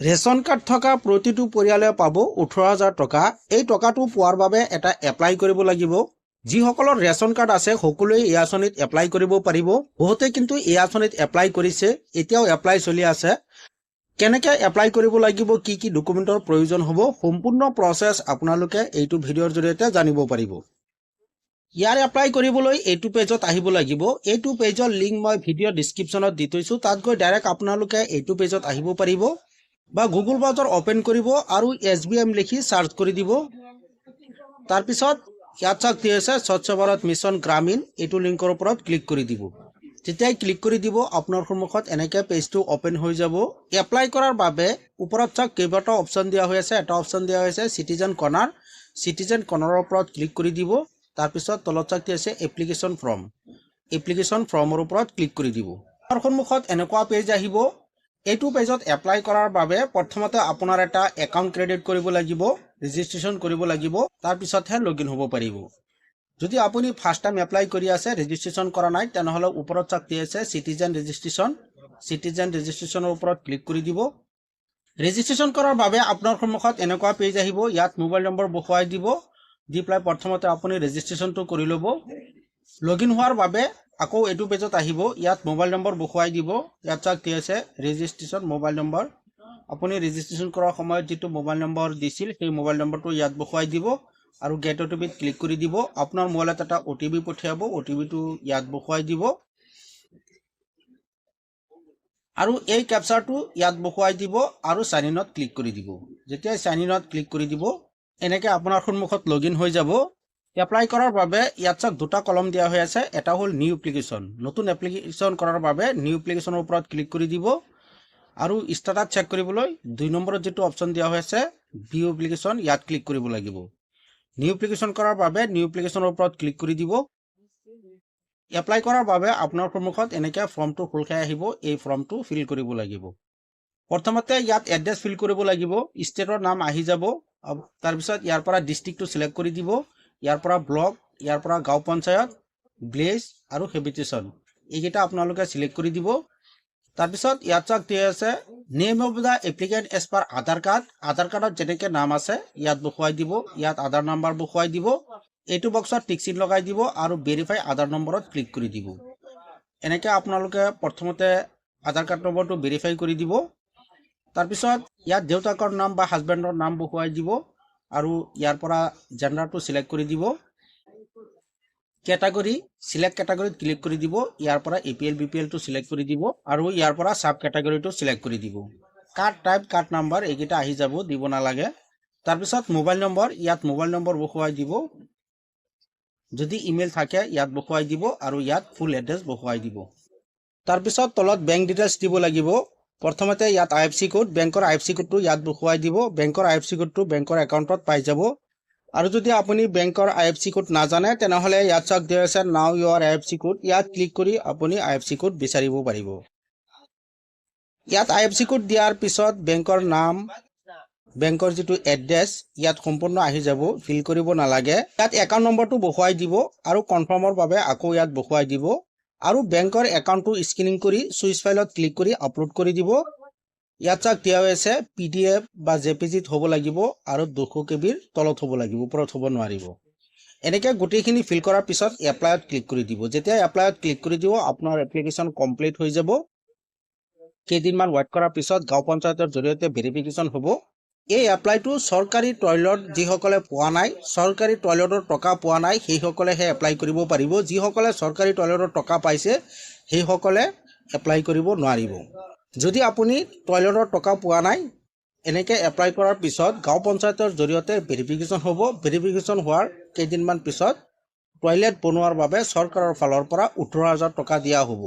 Ration card থকা প্ৰতিটো পৰিয়ালে পাব 18,000 টকা। এই টকাটো পোৱাৰ বাবে এটা এপ্লাই কৰিব লাগিব। যিসকলৰ ৰেচন কাৰ্ড আছে সকলোৱে এই আঁচনিত এপ্লাই কৰিব পাৰিব। বহুতে কিন্তু এই আঁচনিত এপ্লাই কৰিছে, এতিয়াও এপ্লাই চলি আছে। কেনেকৈ এপ্লাই কৰিব লাগিব, কি কি ডকুমেণ্টৰ প্ৰয়োজন হ'ব, সম্পূৰ্ণ প্ৰচেছ আপোনালোকে এইটো ভিডিঅ'ৰ জৰিয়তে জানিব পাৰিব। ইয়াৰ এপ্লাই কৰিবলৈ এইটো পেজত আহিব লাগিব। এইটো পেজৰ লিংক মই ভিডিঅ' ডিছক্ৰিপশ্যনত দি থৈছোঁ। তাত গৈ ডাইৰেক্ট আপোনালোকে এইটো পেজত আহিব পাৰিব বা গুগল ব্ৰাউজাৰ অপেন কৰিব আৰু SBM লিখি চাৰ্চ কৰি দিব। তাৰপিছত ইয়াত চাওক দি আছে স্বচ্ছ ভাৰত মিছন গ্ৰামীণ, এইটো লিংকৰ ওপৰত ক্লিক কৰি দিব। যেতিয়াই ক্লিক কৰি দিব আপোনাৰ সন্মুখত এনেকৈ পেজটো অপেন হৈ যাব। এপ্লাই কৰাৰ বাবে ওপৰত চাওক কেইবাটাও অপশ্যন দিয়া হৈ আছে। এটা অপশ্যন দিয়া হৈছে চিটিজেন কৰ্নাৰ। চিটিজেন কৰ্নাৰৰ ওপৰত ক্লিক কৰি দিব। তাৰপিছত তলত চাওক দি আছে এপ্লিকেশ্যন ফৰ্ম। এপ্লিকেশ্যন ফৰ্মৰ ওপৰত ক্লিক কৰি দিব। আপোনাৰ সন্মুখত এনেকুৱা পেজ আহিব। এইটো পেজত এপ্লাই কৰাৰ বাবে প্ৰথমতে আপোনাৰ এটা একাউণ্ট ক্ৰিয়েট কৰিব লাগিব, ৰেজিষ্ট্ৰেশ্যন কৰিব লাগিব, তাৰপিছতহে লগইন হ'ব পাৰিব। যদি আপুনি ফাৰ্ষ্ট টাইম এপ্লাই কৰি আছে, ৰেজিষ্ট্ৰেশ্যন কৰা নাই, তেনেহ'লে ওপৰত চাওক দি আছে চিটিজেন ৰেজিষ্ট্ৰেশ্যন। চিটিজেন ৰেজিষ্ট্ৰেশ্যনৰ ওপৰত ক্লিক কৰি দিব। ৰেজিষ্ট্ৰেশ্যন কৰাৰ বাবে আপোনাৰ সন্মুখত এনেকুৱা পেজ আহিব। ইয়াত মোবাইল নম্বৰ বহুৱাই দিব। দি পেলাই প্ৰথমতে আপুনি ৰেজিষ্ট্ৰেশ্যনটো কৰি ল'ব। লগইন হোৱাৰ বাবে আকৌ এইটো পেজত আহিব। ইয়াত মোবাইল নম্বৰ বহুৱাই দিব। ইয়াত চাওক দি আছে ৰেজিষ্ট্ৰেশ্যন মোবাইল নম্বৰ। আপুনি ৰেজিষ্ট্ৰেশ্যন কৰাৰ সময়ত যিটো মোবাইল নম্বৰ দিছিল সেই মোবাইল নম্বৰটো ইয়াত বহুৱাই দিব আৰু গেট OTPত ক্লিক কৰি দিব। আপোনাৰ মোবাইলত এটা OTP পঠিয়াব। OTPটো ইয়াত বহুৱাই দিব আৰু এই কেপচাৰটো ইয়াত বহুৱাই দিব আৰু সাইন ইনত ক্লিক কৰি দিব। যেতিয়া সাইন ইনত ক্লিক কৰি দিব এনেকৈ আপোনাৰ সন্মুখত লগইন হৈ যাব। এপ্লাই কৰাৰ বাবে ইয়াত চাওক দুটা কলম দিয়া হৈ আছে। এটা হ'ল নিউ এপ্লিকেশ্যন, নতুন এপ্লিকেশ্যন কৰাৰ বাবে নিউ এপ্লিকেশ্যনৰ ওপৰত ক্লিক কৰি দিব আৰু ষ্টাটাছ চেক কৰিবলৈ 2 নম্বৰত যিটো অপশ্যন দিয়া হৈ আছে ভিউ এপ্লিকেশ্যন, ইয়াত ক্লিক কৰিব লাগিব। নিউ এপ্লিকেশ্যন কৰাৰ বাবে নিউ এপ্লিকেশ্যনৰ ওপৰত ক্লিক কৰি দিব। এপ্লাই কৰাৰ বাবে আপোনাৰ সন্মুখত এনেকৈ ফৰ্মটো খোল খাই আহিব। এই ফৰ্মটো ফিল কৰিব লাগিব। প্ৰথমতে ইয়াত এড্ৰেছ ফিল কৰিব লাগিব। ষ্টেটৰ নাম আহি যাব। তাৰপিছত ইয়াৰ পৰা ডিষ্ট্ৰিক্টটো চিলেক্ট কৰি দিব। ইয়াৰ পৰা ব্লক, ইয়াৰ পৰা গাঁও পঞ্চায়ত, ভিলেজ আৰু হেবিটেশ্যন, এইকেইটা আপোনালোকে চিলেক্ট কৰি দিব। তাৰপিছত ইয়াত চাওক দিয়া আছে name of the applicant as per Aadhaar card. Aadhaar কাৰ্ডত যেনেকৈ নাম আছে ইয়াত বহুৱাই দিব। ইয়াত আধাৰ নাম্বাৰ বহুৱাই দিব। এইটো বক্সত টিক চিন লগাই দিব আৰু ভেৰিফাই আধাৰ নম্বৰত ক্লিক কৰি দিব। এনেকৈ আপোনালোকে প্ৰথমতে আধাৰ কাৰ্ড নম্বৰটো ভেৰিফাই কৰি দিব। তাৰপিছত ইয়াত দেউতাকৰ নাম বা হাজবেণ্ডৰ নাম বহুৱাই দিব আৰু ইয়াৰ পৰা জেণ্ডাৰটো চিলেক্ট কৰি দিব। কেটাগৰী, চিলেক্ট কেটাগৰীত ক্লিক কৰি দিব। ইয়াৰ পৰা APL BPLটো চিলেক্ট কৰি দিব আৰু ইয়াৰ পৰা সাব কেটাগৰীটো চিলেক্ট কৰি দিব। কাৰ্ড টাইপ, কাৰ্ড নাম্বাৰ এইকেইটা আহি যাব, দিব নালাগে। তাৰপিছত মোবাইল নম্বৰ, ইয়াত মোবাইল নম্বৰ বহুৱাই দিব। যদি ইমেইল থাকে ইয়াত বহুৱাই দিব আৰু ইয়াত ফুল এড্ৰেছ বহুৱাই দিব। তাৰপিছত তলত বেংক ডিটেইলছ দিব লাগিব। প্ৰথমতে ইয়াত IFSC কোড, বেংকৰ IFSC কোডটো ইয়াত বহুৱাই দিব। বেংকৰ IFSC কোডটো বেংকৰ একাউণ্টত পাই যাব। আৰু যদি আপুনি বেংকৰ IFSC কোড নাজানে তেনেহ'লে ইয়াত চাওক দিয়া আছে নাও ইউৰ IFSC কোড। ইয়াত ক্লিক কৰি আপুনি IFSC কোড বিচাৰিব পাৰিব। ইয়াত IFSC কোড দিয়াৰ পিছত বেংকৰ নাম, বেংকৰ যিটো এড্ৰেছ ইয়াত সম্পূৰ্ণ আহি যাব, ফিল কৰিব নালাগে। ইয়াত একাউণ্ট নম্বৰটো বহুৱাই দিব আৰু কনফাৰ্মৰ বাবে আকৌ ইয়াত বহুৱাই দিব আৰু বেংকৰ একাউণ্টটো স্কেনিং কৰি চুইচ ফাইলত ক্লিক কৰি আপলোড কৰি দিব। ইয়াত চাওক দিয়া হৈছে PDF বা JPGত হ'ব লাগিব আৰু 200 KBৰ তলত হ'ব লাগিব, ওপৰত হ'ব নোৱাৰিব। এনেকৈ গোটেইখিনি ফিল কৰাৰ পিছত এপ্লাইত ক্লিক কৰি দিব। যেতিয়া এপ্লাইত ক্লিক কৰি দিব আপোনাৰ এপ্লিকেশ্যন কমপ্লিট হৈ যাব। কেইদিনমান ৱেইট কৰাৰ পিছত গাঁও পঞ্চায়তৰ জৰিয়তে ভেৰিফিকেশ্যন হ'ব। এই এপ্লাইটো চৰকাৰী টয়লেট যিসকলে পোৱা নাই, চৰকাৰী টয়লেটৰ টকা পোৱা নাই সেইসকলেহে এপ্লাই কৰিব পাৰিব। যিসকলে চৰকাৰী টয়লেটৰ টকা পাইছে সেইসকলে এপ্লাই কৰিব নোৱাৰিব। যদি আপুনি টয়লেটৰ টকা পোৱা নাই, এনেকৈ এপ্লাই কৰাৰ পিছত গাঁও পঞ্চায়তৰ জৰিয়তে ভেৰিফিকেশ্যন হ'ব। ভেৰিফিকেশ্যন হোৱাৰ কেইদিনমান পিছত টয়লেট বনোৱাৰ বাবে চৰকাৰৰ ফালৰ পৰা 18,000 টকা দিয়া হ'ব।